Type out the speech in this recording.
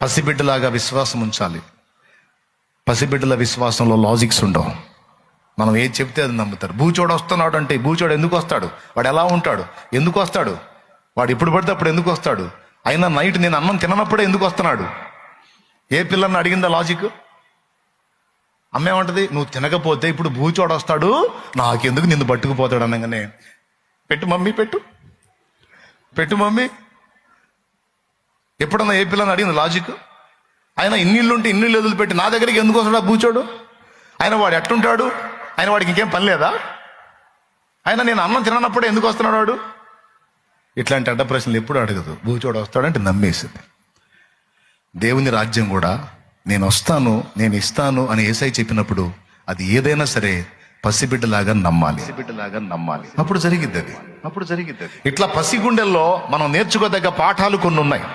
పసిబిడ్డలాగా విశ్వాసం ఉంచాలి. పసిబిడ్డల విశ్వాసంలో లాజిక్స్ ఉండవు. మనం ఏది చెప్తే అది నమ్ముతారు. బూచోడు వస్తున్నాడు అంటే బూచోడు ఎందుకు వస్తాడు, వాడు ఎలా ఉంటాడు, ఎందుకు వస్తాడు, వాడు ఎప్పుడు పడితే అప్పుడు ఎందుకు వస్తాడు, అయినా నైట్ నేను అన్నం తిననప్పుడే ఎందుకు వస్తున్నాడు? ఏ పిల్లల్ని అడిగిందా లాజిక్? అమ్మేమంటది, నువ్వు తినకపోతే ఇప్పుడు బూచోడు వస్తాడు, నాకెందుకు నిన్ను పట్టుకుపోతాడు అనగానే పెట్టు మమ్మీ, పెట్టు పెట్టు మమ్మీ. ఎప్పుడన్నా ఏ పిల్లని అడిగింది లాజిక్? ఆయన ఇన్నిళ్ళుంటే ఇన్నిళ్ళు వదిలిపెట్టి నా దగ్గరికి ఎందుకు వస్తాడు బూచోడు? ఆయన వాడు ఎట్టుంటాడు, ఆయన వాడికి ఇంకేం పని లేదా, ఆయన నేను అన్నం తిననప్పుడే ఎందుకు వస్తున్నాడు వాడు? ఇట్లాంటి అడ్డ ప్రశ్నలు ఎప్పుడు అడగదు. బూచోడు వస్తాడంటే నమ్మేసింది. దేవుని రాజ్యం కూడా నేను వస్తాను, నేను ఇస్తాను అని యేసయ్య చెప్పినప్పుడు అది ఏదైనా సరే పసిబిడ్డలాగా నమ్మాలి. అప్పుడు జరిగిద్ది అది. ఇట్లా పసిగుండెల్లో మనం నేర్చుకోదగ్గ పాఠాలు కొన్ని ఉన్నాయి.